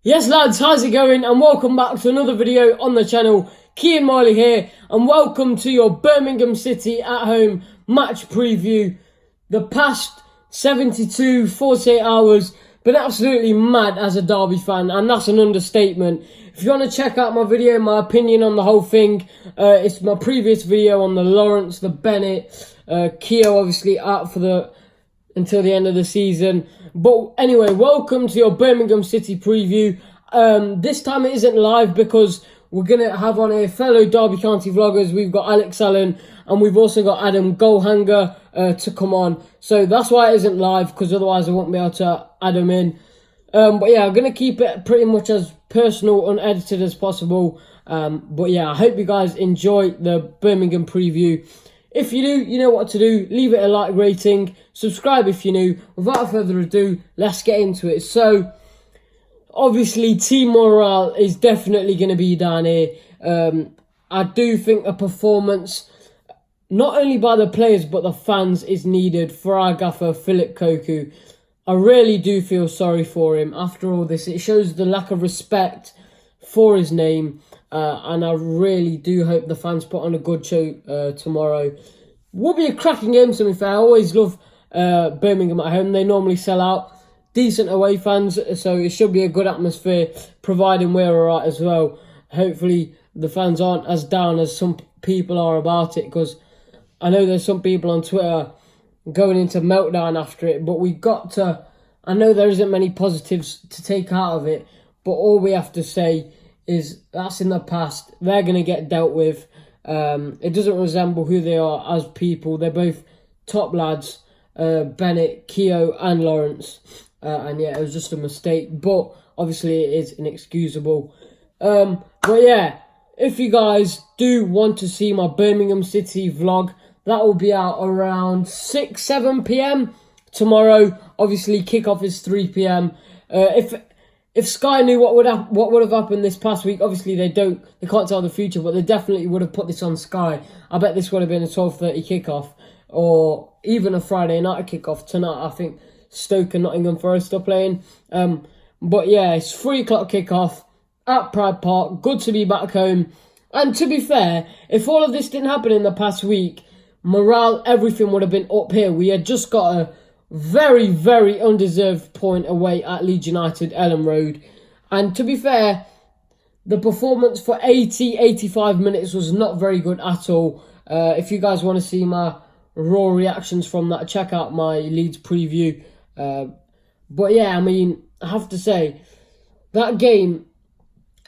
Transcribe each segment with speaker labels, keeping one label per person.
Speaker 1: Yes lads, how's it going? And welcome back to another video on the channel. Kian Malhi here, and welcome to your Birmingham City at home match preview. The past 48 hours been absolutely mad as a Derby fan, and that's an understatement. If you want to check out my video, my opinion on the whole thing, it's my previous video on the Lawrence, the Bennett, Kian obviously out for until the end of the season. But anyway, welcome to your Birmingham City preview. This time it isn't live because we're going to have on a fellow Derby County vloggers. We've got Alex Allen and we've also got Adam Goalhanger to come on. So that's why it isn't live, because otherwise I won't be able to add them in. But yeah, I'm going to keep it pretty much as personal, unedited as possible. But yeah, I hope you guys enjoy the Birmingham preview. If you do, you know what to do. Leave it a like rating. Subscribe if you're new. Without further ado, let's get into it. So, obviously, team morale is definitely going to be down here. I do think a performance, not only by the players, but the fans, is needed for our gaffer, Philip COCU. I really do feel sorry for him after all this. It shows the lack of respect for his name. And I really do hope the fans put on a good show tomorrow. Will be a cracking game, to be fair. I always love Birmingham at home. They normally sell out. Decent away fans, so it should be a good atmosphere, providing we're alright as well. Hopefully the fans aren't as down as some people are about it, because I know there's some people on Twitter going into meltdown after it, but we got to... I know there isn't many positives to take out of it, but all we have to say is that's in the past. They're going to get dealt with. It doesn't resemble who they are as people. They're both top lads, Bennett, Kian and Lawrence. And yeah, it was just a mistake. But obviously it is inexcusable. But yeah, if you guys do want to see my Birmingham City vlog, that will be out around 6-7 p.m. tomorrow. Obviously, kickoff is 3 p.m. If Sky knew what would have happened this past week, obviously they can't tell the future, but they definitely would have put this on Sky. I bet this would have been a 12:30 kickoff, or even a Friday night kickoff tonight. I think Stoke and Nottingham Forest are playing. But yeah, it's 3 o'clock kickoff at Pride Park. Good to be back home. And to be fair, if all of this didn't happen in the past week, morale, everything would have been up here. We had just got a very, very undeserved point away at Leeds United, Ellen Road. And to be fair, the performance for 85 minutes was not very good at all. If you guys want to see my raw reactions from that, check out my Leeds preview. But yeah, I mean, I have to say, that game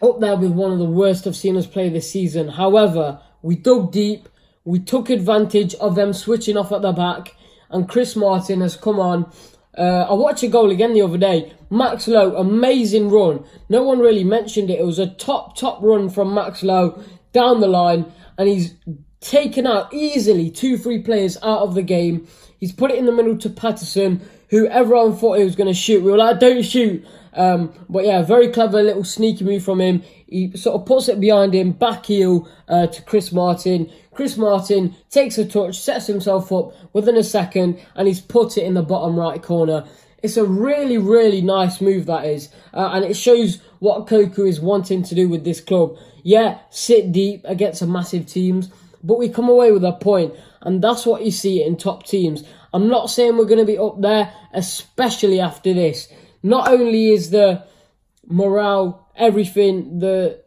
Speaker 1: up there with one of the worst I've seen us play this season. However, we dug deep. We took advantage of them switching off at the back. And Chris Martin has come on. I watched a goal again the other day. Max Lowe, amazing run. No one really mentioned it. It was a top run from Max Lowe down the line. And he's taken out easily 2-3 players out of the game. He's put it in the middle to Patterson, who everyone thought he was going to shoot. We were like, don't shoot. But yeah, very clever little sneaky move from him. He sort of puts it behind him, back heel to Chris Martin. Chris Martin takes a touch, sets himself up within a second, and he's put it in the bottom right corner. It's a really, really nice move, that is. And it shows what COCU is wanting to do with this club. Yeah, sit deep against some massive teams, but we come away with a point. And that's what you see in top teams. I'm not saying we're going to be up there, especially after this. Not only is the morale, everything, the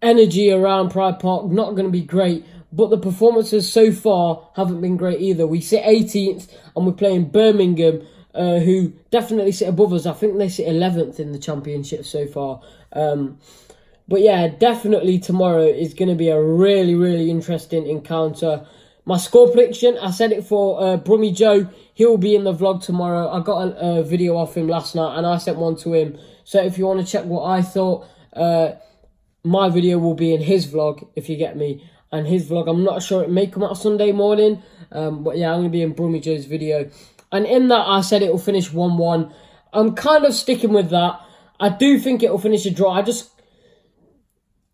Speaker 1: energy around Pride Park not going to be great, but the performances so far haven't been great either. We sit 18th and we're playing Birmingham, who definitely sit above us. I think they sit 11th in the championship so far. But yeah, definitely tomorrow is going to be a really, really interesting encounter. My score prediction, I said it for Brummy Joe. He'll be in the vlog tomorrow. I got a video off him last night and I sent one to him. So if you want to check what I thought, my video will be in his vlog, if you get me. And his vlog, I'm not sure, it may come out Sunday morning. But yeah, I'm going to be in Brummy Joe's video. And in that, I said it will finish 1-1. I'm kind of sticking with that. I do think it will finish a draw.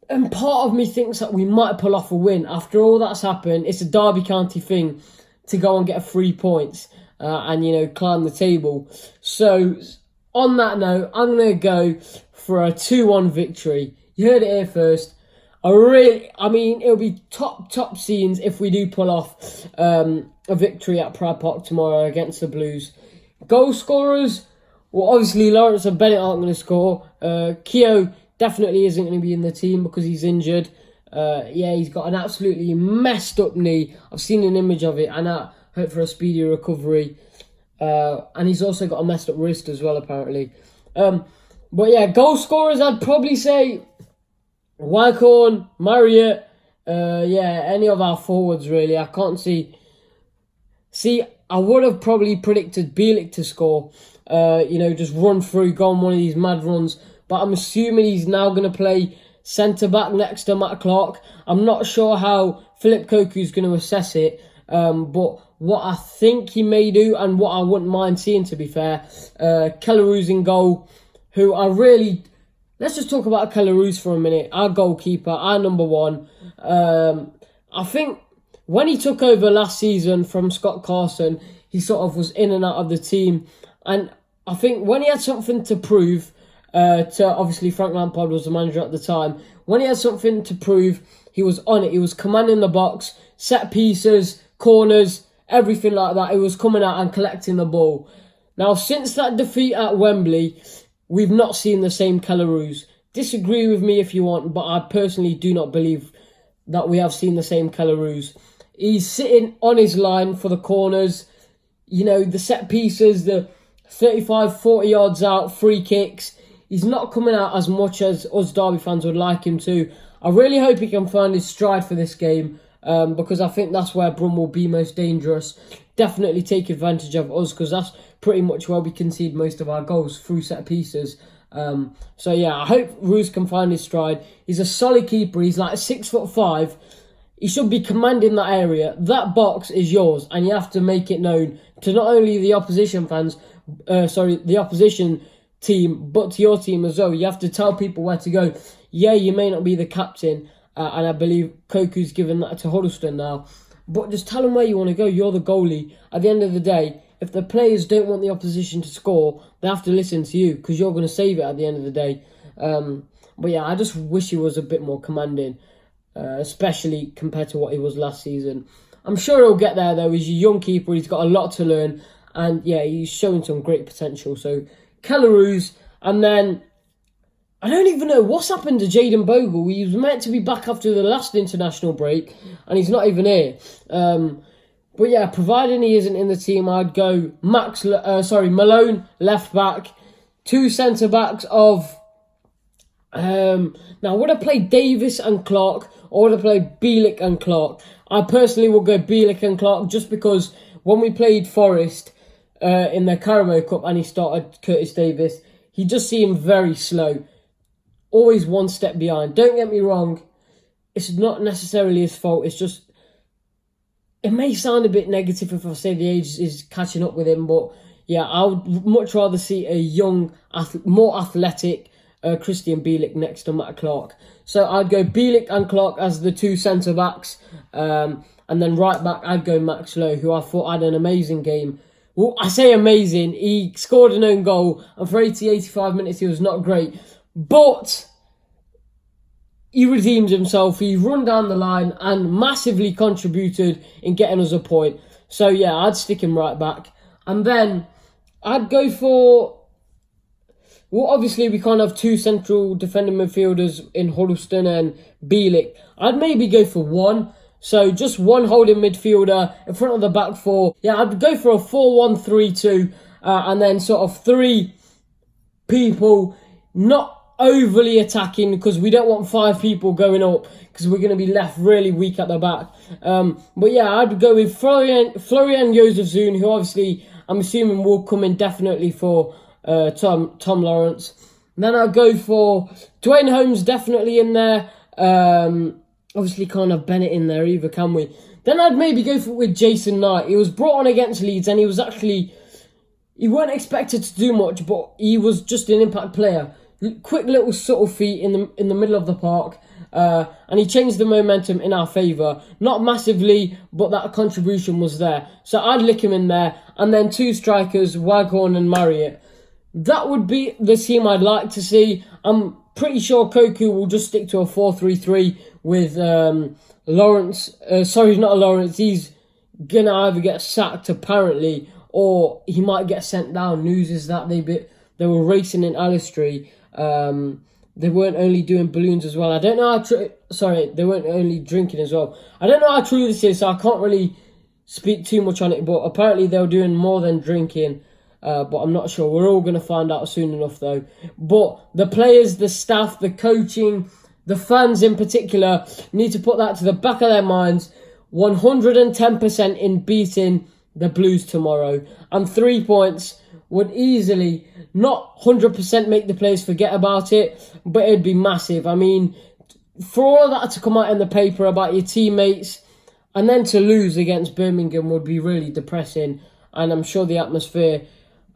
Speaker 1: And part of me thinks that we might pull off a win. After all that's happened, it's a Derby County thing to go and get 3 points and, you know, climb the table. So on that note, I'm going to go for a 2-1 victory. You heard it here first. It'll be top scenes if we do pull off a victory at Pride Park tomorrow against the Blues. Goal scorers, well, obviously Lawrence and Bennett aren't going to score. Kian definitely isn't going to be in the team because he's injured. He's got an absolutely messed up knee. I've seen an image of it, and I hope for a speedy recovery. And he's also got a messed up wrist as well, apparently. But yeah, goal scorers, I'd probably say Wycorn, Marriott, any of our forwards, really. I can't see... I would have probably predicted Bielik to score. Just run through, go on one of these mad runs. But I'm assuming he's now going to play centre-back next to Matt Clark. I'm not sure how Philip COCU is going to assess it. But what I think he may do, and what I wouldn't mind seeing, to be fair, Kelleroos in goal, who I really... Let's just talk about Kelleroos for a minute. Our goalkeeper, our number one. I think when he took over last season from Scott Carson, he sort of was in and out of the team. And I think when he had something to prove, obviously Frank Lampard was the manager at the time, when he had something to prove, he was on it. He was commanding the box, set pieces, corners, everything like that. He was coming out and collecting the ball. Now, since that defeat at Wembley, we've not seen the same Kelleroos. Disagree with me if you want, but I personally do not believe that we have seen the same Kelleroos. He's sitting on his line for the corners, the set pieces, the 35, 40 yards out, free kicks. He's not coming out as much as us Derby fans would like him to. I really hope he can find his stride for this game, because I think that's where Brum will be most dangerous. Definitely take advantage of us, because that's pretty much where we concede most of our goals, through set pieces. I hope Roos can find his stride. He's a solid keeper. He's like 6'5". He should be commanding that area. That box is yours, and you have to make it known to not only the opposition the opposition team, but to your team as well. You have to tell people where to go. Yeah, you may not be the captain, and I believe COCU's given that to Huddleston now, but just tell them where you want to go. You're the goalie. At the end of the day, if the players don't want the opposition to score, they have to listen to you, because you're going to save it at the end of the day. I just wish he was a bit more commanding, especially compared to what he was last season. I'm sure he'll get there, though. He's a young keeper. He's got a lot to learn. And, he's showing some great potential. So, Kelleroos. And then, I don't even know what's happened to Jayden Bogle. He was meant to be back after the last international break, and he's not even here. Providing he isn't in the team, I'd go Malone, left back. 2 centre-backs of... now, would I play Davis and Clark, or would I play Bielik and Clark? I personally will go Bielik and Clark, just because when we played Forest in the Carabao Cup and he started Curtis Davis, he just seemed very slow. Always one step behind. Don't get me wrong, it's not necessarily his fault. It's just, it may sound a bit negative if I say the age is catching up with him, but I would much rather see a young, more athletic Christian Bielik next to Matt Clark. So I'd go Bielik and Clark as the 2 centre-backs. And then right back, I'd go Max Lowe, who I thought had an amazing game. Well, I say amazing. He scored an own goal, and for 85 minutes, he was not great. But he redeemed himself. He run down the line and massively contributed in getting us a point. So, I'd stick him right back. And then I'd go for... Well, obviously, we can't have 2 central defending midfielders in Huddleston and Bielik. I'd maybe go for 1. So, just 1 holding midfielder in front of the back 4. I'd go for a 4-1-3-2. And then sort of 3 people not overly attacking, because we don't want 5 people going up, because we're going to be left really weak at the back. I'd go with Florian Jozefzoon, who obviously I'm assuming will come in definitely for Tom Lawrence. And then I'll go for Dwayne Holmes, definitely in there. Obviously can't have Bennett in there either, can we? Then I'd maybe go with Jason Knight. He was brought on against Leeds, and he weren't expected to do much, but he was just an impact player. Quick little subtle feet in the middle of the park, and he changed the momentum in our favour. Not massively, but that contribution was there. So I'd lick him in there. And then 2 strikers, Waghorn and Marriott. that would be the team I'd like to see. I'm pretty sure COCU will just stick to a 4-3-3 with Lawrence. Sorry, not Lawrence. He's going to either get sacked, apparently, or he might get sent down. News is that they were racing in Alistry. They weren't only doing balloons as well. I don't know how they weren't only drinking as well. I don't know how true this is, so I can't really speak too much on it. But apparently they were doing more than drinking. But I'm not sure. We're all going to find out soon enough, though. But the players, the staff, the coaching, the fans in particular need to put that to the back of their minds. 110% in beating the Blues tomorrow. And 3 points would easily, not 100% make the players forget about it, but it'd be massive. I mean, for all of that to come out in the paper about your teammates and then to lose against Birmingham would be really depressing. And I'm sure the atmosphere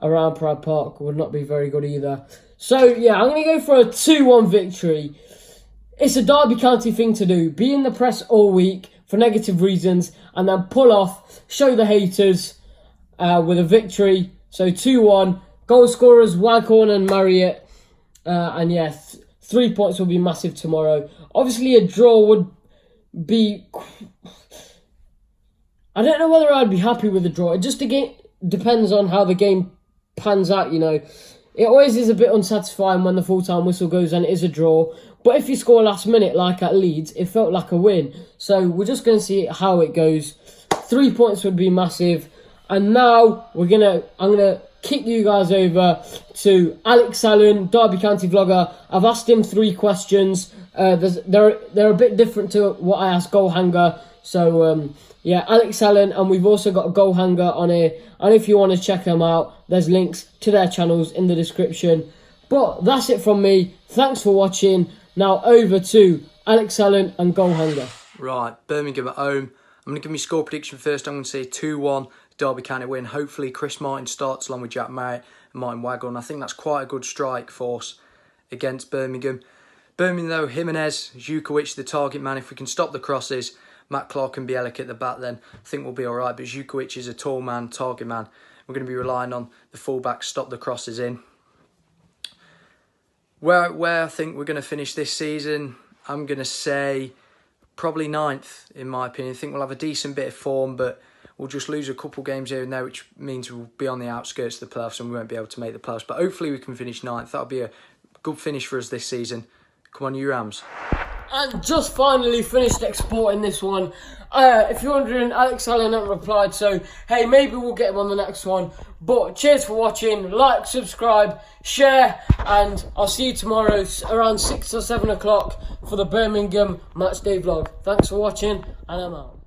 Speaker 1: around Pride Park would not be very good either. So, yeah, I'm going to go for a 2-1 victory. It's a Derby County thing to do. Be in the press all week for negative reasons and then pull off, show the haters with a victory. So 2-1, goal scorers Waghorn and Marriott. And yeah, 3 points will be massive tomorrow. Obviously a draw would be... I don't know whether I'd be happy with a draw. It just again depends on how the game pans out, you know. It always is a bit unsatisfying when the full-time whistle goes and it is a draw. But if you score last minute like at Leeds, it felt like a win. So we're just going to see how it goes. 3 points would be massive. And now I'm gonna kick you guys over to Alex Allen, Derby County vlogger. I've asked him 3 questions. They're a bit different to what I asked Goalhanger. So yeah, Alex Allen, and we've also got a Goalhanger on here. And if you want to check them out, there's links to their channels in the description. But that's it from me. Thanks for watching. Now over to Alex Allen and Goalhanger.
Speaker 2: Right, Birmingham at home. I'm going to give my score prediction first. I'm going to say 2-1 Derby County win. Hopefully Chris Martin starts along with Jack Marriott and Martin Waghorn. I think that's quite a good strike force against Birmingham. Birmingham though, Jimenez, Zukowicz the target man. If we can stop the crosses, Matt Clark and Bielik at the back, then I think we'll be alright. But Zukowicz is a tall man, target man. We're going to be relying on the fullbacks stop the crosses in. Where I think we're going to finish this season, I'm going to say probably 9th, in my opinion. I think we'll have a decent bit of form, but we'll just lose a couple games here and there, which means we'll be on the outskirts of the playoffs and we won't be able to make the playoffs. But hopefully we can finish 9th. That'll be a good finish for us this season. Come on, you Rams.
Speaker 1: And just finally finished exporting this one. If you're wondering, Alex Allen hasn't replied, so hey, maybe we'll get him on the next one. But cheers for watching. Like, subscribe, share, and I'll see you tomorrow around 6 or 7 o'clock for the Birmingham matchday vlog. Thanks for watching, and I'm out.